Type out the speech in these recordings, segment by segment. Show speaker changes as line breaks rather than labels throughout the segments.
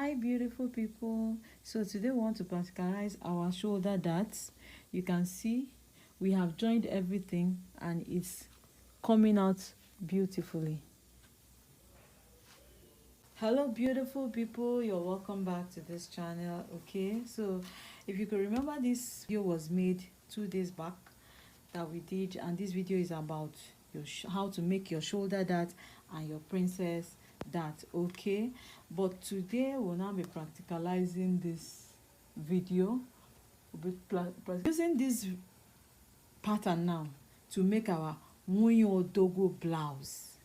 Hi beautiful people, so today we want to practicalize our shoulder darts. You can see we have joined everything and it's coming out beautifully. Hello beautiful people, you're welcome back to this channel. Okay, so if you could remember, this video was made 2 days back that we did, and this video is about your how to make your shoulder dart and your princess dart. Okay, but today we'll now be practicalizing this video. We'll be using this pattern now to make our Munyo Dogo blouse.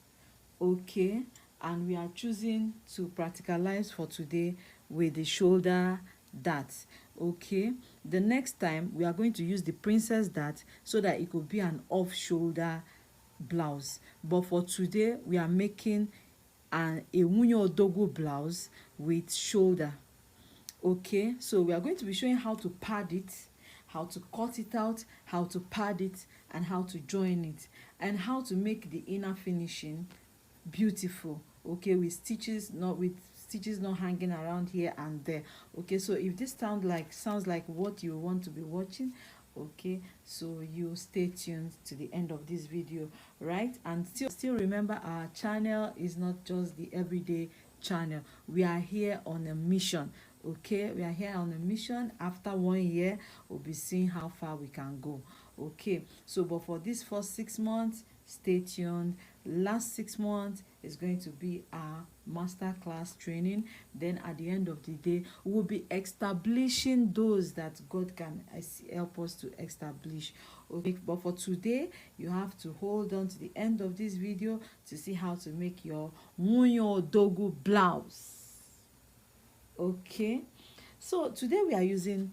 Okay, and we are choosing to practicalize for today with the shoulder dart. Okay, the next time we are going to use the princess dart so that it could be an off shoulder blouse, but for today we are making a Munyo Dogo blouse with shoulder. Okay, so we are going to be showing how to pad it, how to cut it out, how to pad it, and how to join it, and how to make the inner finishing beautiful. Okay, with stitches not hanging around here and there. Okay, so if this sounds like what you want to be watching, okay, so you stay tuned to the end of this video, right? And still remember, our channel is not just the everyday channel. We are here on a mission. Okay, we are here on a mission. After 1 year, we'll be seeing how far we can go. Okay, so but for this first 6 months, stay tuned. Last 6 months is going to be our master class training. Then at the end of the day, we'll be establishing those that God can help us to establish. Okay, but for today, you have to hold on to the end of this video to see how to make your Munyo Dogo blouse. Okay, so today we are using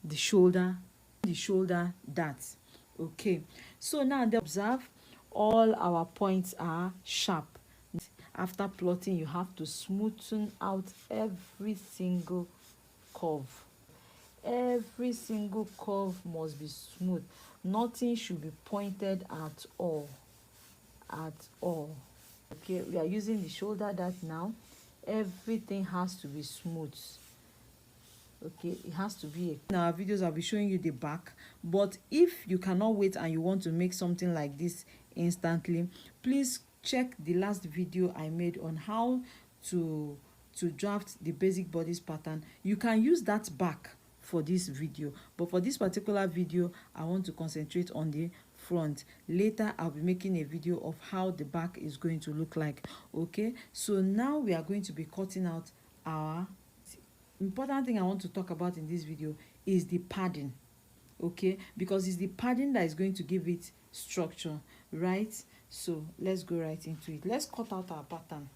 the shoulder darts. Okay, so now observe all our points are sharp. After plotting, you have to smoothen out every single curve. Every single curve must be smooth. Nothing should be pointed at all. Okay, we are using the shoulder dart now. Everything has to be smooth. Okay, it has to be in our videos. I'll be showing you the back, but if you cannot wait and you want to make something like this instantly, please check the last video I made on how to draft the basic bodice pattern. You can use that back for this video, but for this particular video I want to concentrate on the front. Later I'll be making a video of how the back is going to look like. Okay, so now we are going to be cutting out our important thing I want to talk about in this video is the padding. Okay, because it's the padding that is going to give it structure, right? So let's go right into it. Let's cut out our pattern.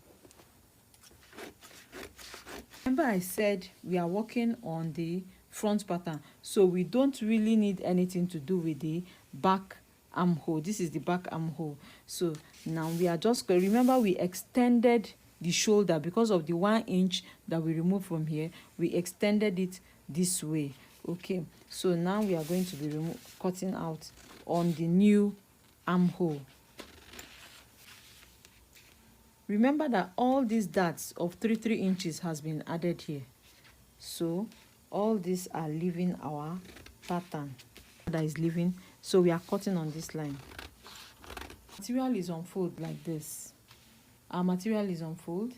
Remember I said we are working on the front pattern, so we don't really need anything to do with the back armhole. This is the back armhole. So now we are just going, remember we extended the shoulder because of the 1 inch that we removed from here. We extended it this way. Okay, so now we are going to be cutting out on the new armhole. Remember that all these darts of 3 inches has been added here, so all these are leaving our pattern. That is leaving, so we are cutting on this line. Material is unfold like this. Our material is unfold.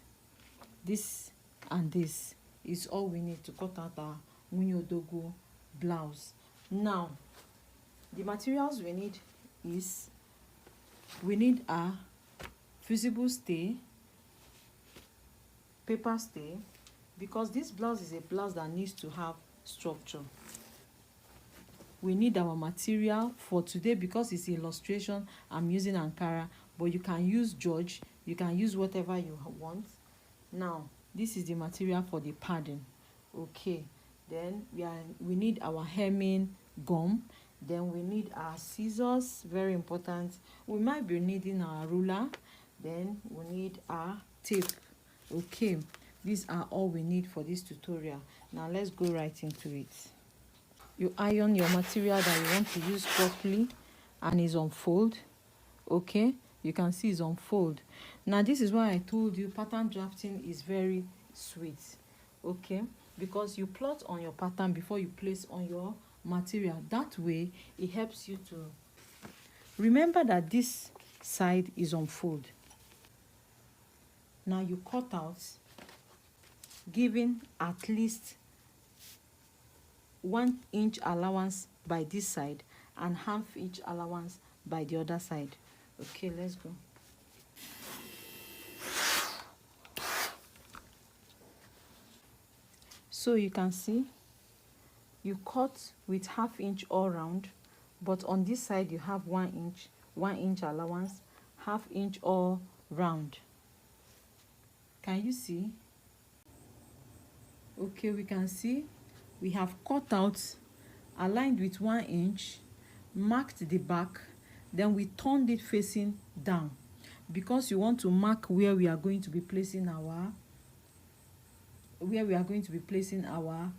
This and this is all we need to cut out our Munyo Dogo blouse. Now the materials we need is, we need a fusible stay, paper stay, because this blouse is a blouse that needs to have structure. We need our material for today because it's illustration. I'm using Ankara, but you can use George, you can use whatever you want. Now this is the material for the padding. Okay, then we need our hemming gum. Then we need our scissors, very important. We might be needing our ruler. Then we need our tape. Okay, these are all we need for this tutorial. Now let's go right into it. You iron your material that you want to use properly and is on fold. Okay, you can see it's on fold. Now this is why I told you pattern drafting is very sweet. okay, because you plot on your pattern before you place on your material. That way it helps you to remember that this side is on fold. Now you cut out, giving at least 1 inch allowance by this side and half inch allowance by the other side. Okay, let's go. So you can see you cut with half inch all round, but on this side you have 1 inch allowance, half inch all round. Can you see? Okay, we can see we have cut out, aligned with 1 inch, marked the back, then we turned it facing down because you want to mark where we are going to be placing our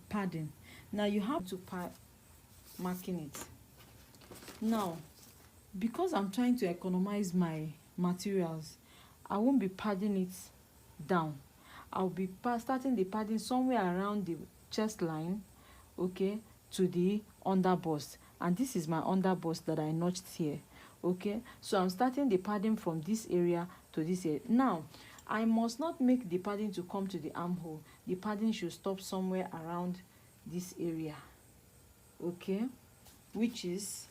padding. Now you have to marking it. Now because I'm trying to economize my materials, I won't be padding it down. I'll be starting the padding somewhere around the chest line, okay, to the under bust, and this is my under bust that I notched here. Okay, so I'm starting the padding from this area to this area. Now I must not make the padding to come to the armhole. The padding should stop somewhere around this area, okay, which is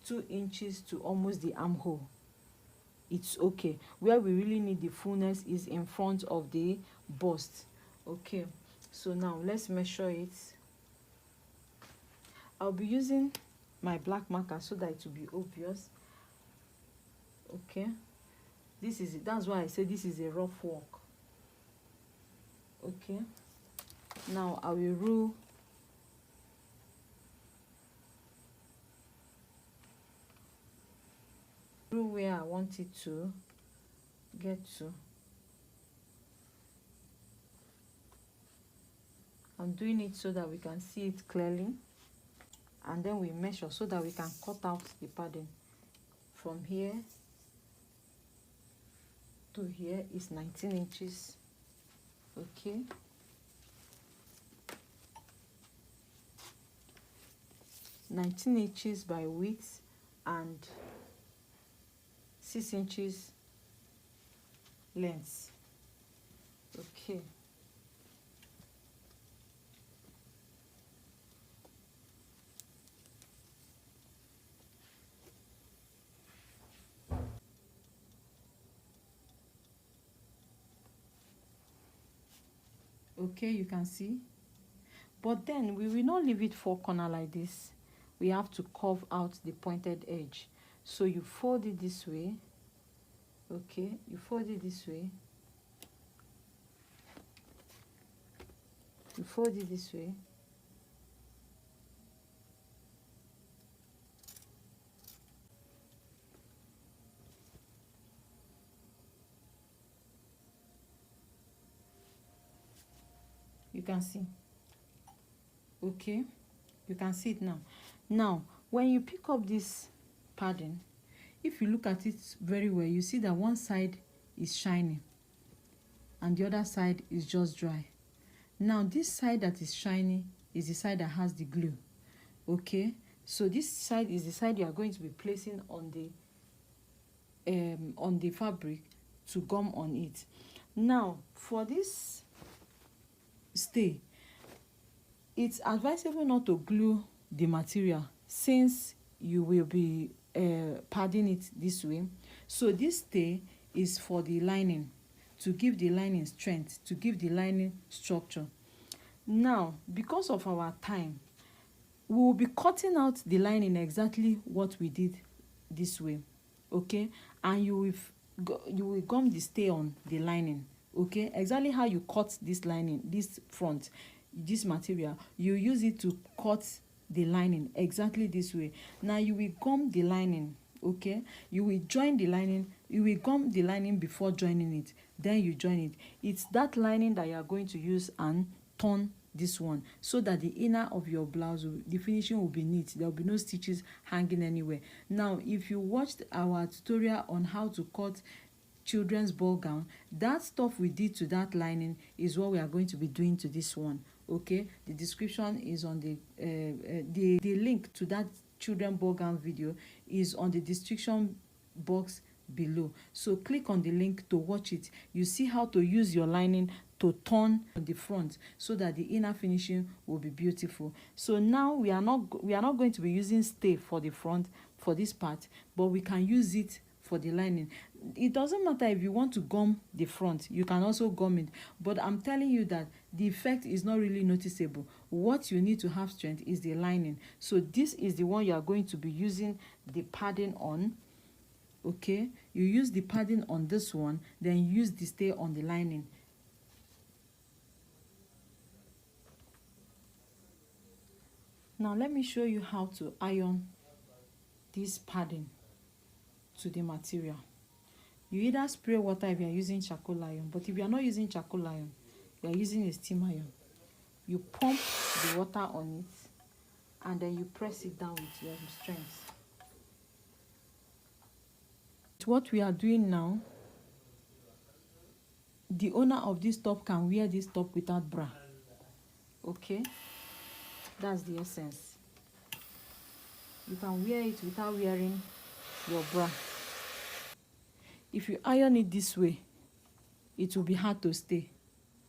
2 inches to almost the armhole. It's okay. Where we really need the fullness is in front of the bust. Okay, so now let's measure it. I'll be using my black marker so that it will be obvious. Okay, this is it. That's why I say this is a rough work. Okay, now I will rule where I want it to get to. I'm doing it so that we can see it clearly, and then we measure so that we can cut out the padding. From here to here is 19 inches. Okay, (19 inches by width and 6 inches length. Okay, okay, you can see, but then we will not leave it 4 corner like this. We have to curve out the pointed edge. So you fold it this way. Okay, you fold it this way. You fold it this way. You can see. Okay, you can see it now. Now when you pick up this padding, if you look at it very well, you see that one side is shiny and the other side is just dry. Now this side that is shiny is the side that has the glue. Okay, so this side is the side you are going to be placing on the fabric to gum on it. Now for this stay, it's advisable not to glue the material since you will be padding it this way. So this stay is for the lining, to give the lining strength, to give the lining structure. Now because of our time, we will be cutting out the lining exactly what we did this way. Okay, and you will gum the stay on the lining. Okay, exactly how you cut this lining, this front, this material, you use it to cut the lining exactly this way. Now you will gum the lining. Okay, you will join the lining, you will gum the lining before joining it, then you join it. It's that lining that you are going to use and turn this one so that the inner of your blouse, the finishing will be neat. There will be no stitches hanging anywhere. Now if you watched our tutorial on how to cut children's ball gown, that stuff we did to that lining is what we are going to be doing to this one. Okay, the description is on the link to that children ball gown video is on the description box below. So click on the link to watch it. You see how to use your lining to turn on the front so that the inner finishing will be beautiful. So now we are not going to be using stay for the front for this part, but we can use it for the lining. It doesn't matter if you want to gum the front, you can also gum it, but I'm telling you that the effect is not really noticeable. What you need to have strength is the lining. So this is the one you are going to be using the padding on. Okay, you use the padding on this one, then use the stay on the lining. Now let me show you how to iron this padding to the material. You either spray water if you are using charcoal iron, but if you are not using charcoal iron, you are using a steam iron. You pump the water on it and then you press it down with your strength. What we are doing now, the owner of this top can wear this top without bra. Okay, that's the essence. You can wear it without wearing your bra. If you iron it this way, it will be hard to stay.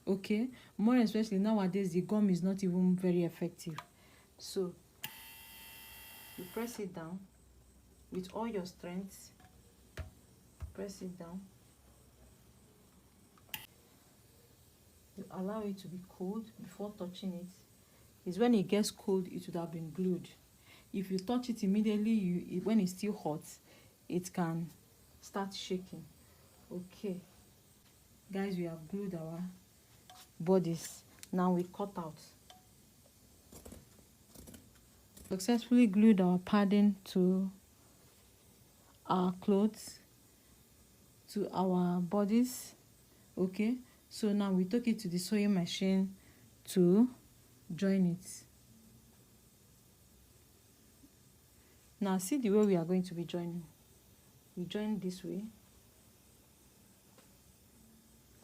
Okay, more especially nowadays the gum is not even very effective. So you press it down with all your strength. Press it down. You allow it to be cold before touching it. It's when it gets cold it would have been glued. If you touch it immediately, when it's still hot, it can start shaking. Okay, guys, we have glued our bodice. Now we cut out. Successfully glued our padding to our clothes, to our bodies. Okay, so now we took it to the sewing machine to join it. Now see the way we are going to be joining. We join this way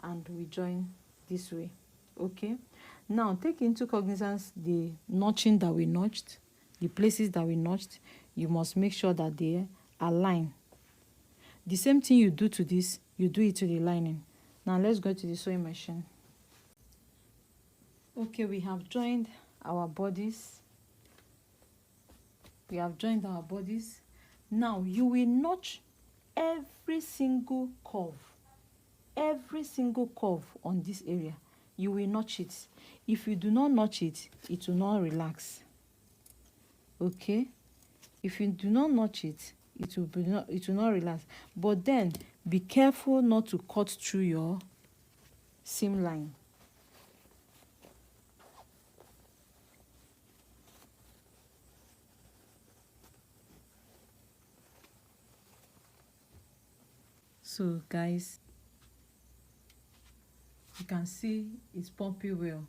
and we join this way. Okay, now take into cognizance the notching that we notched, the places that we notched. You must make sure that they align. The same thing you do to this, you do it to the lining. Now let's go to the sewing machine. Okay, we have joined our bodies. We have joined our bodies. Now you will notch every single curve on this area. You will notch it. If you do not notch it, it will not relax. Okay, if you do not notch it, it will not relax. But then be careful not to cut through your seam line. So guys, you can see it's pumping well.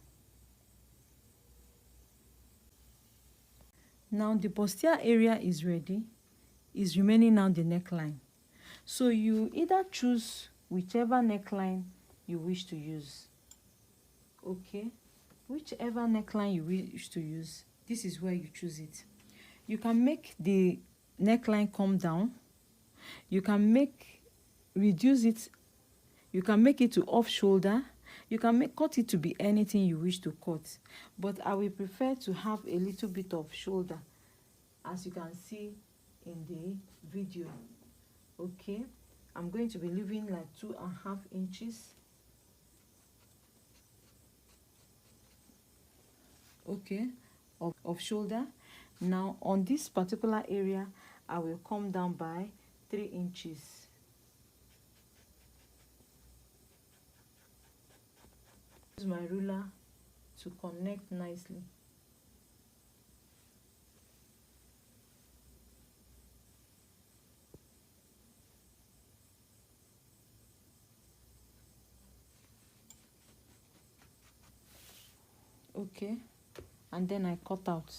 Now the bustier area is ready. Is remaining now the neckline. So you either choose whichever neckline you wish to use. Okay, whichever neckline you wish to use, this is where you choose it. You can make the neckline come down. You can reduce it. You can make it to off shoulder. You can cut it to be anything you wish to cut, but I will prefer to have a little bit of shoulder, as you can see in the video. Okay, I'm going to be leaving like 2.5 inches. Okay, of shoulder. Now on this particular area, I will come down by 3 inches. Use my ruler to connect nicely. Okay, and then I cut out.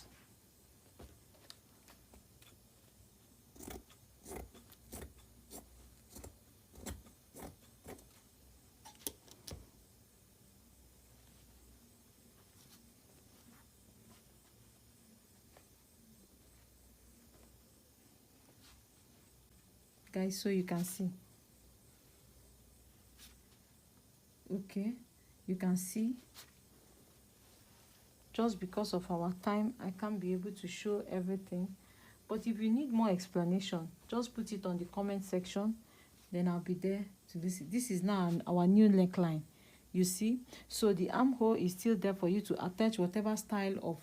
guys, so you can see. Okay, you can see. Just because of our time, I can't be able to show everything, but if you need more explanation, just put it on the comment section, then I'll be there to listen. This is now our new neckline, you see. So the armhole is still there for you to attach whatever style of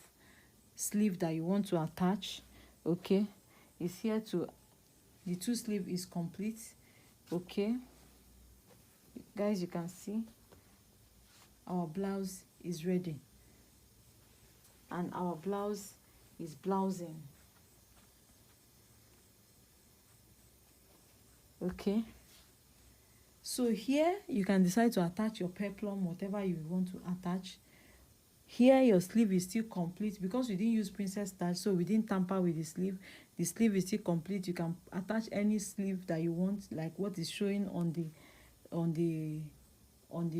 sleeve that you want to attach. Okay, it's here to, the two sleeve is complete. Okay guys, you can see our blouse is ready, and our blouse is blousing. Okay, so here you can decide to attach your peplum, whatever you want to attach. Here your sleeve is still complete because we didn't use princess stitch, so we didn't tamper with the sleeve. The sleeve is still complete. You can attach any sleeve that you want, like what is showing on the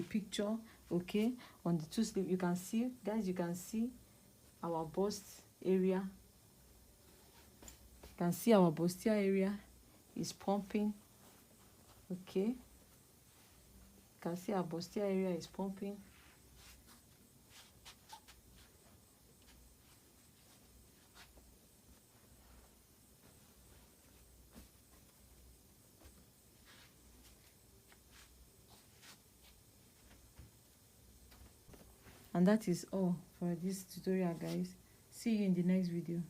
picture. Okay, on the two sleeve, you can see, guys, you can see our bust area. You can see our bustier area is pumping. Okay, you can see our bustier area is pumping. And that is all for this tutorial, guys. See you in the next video.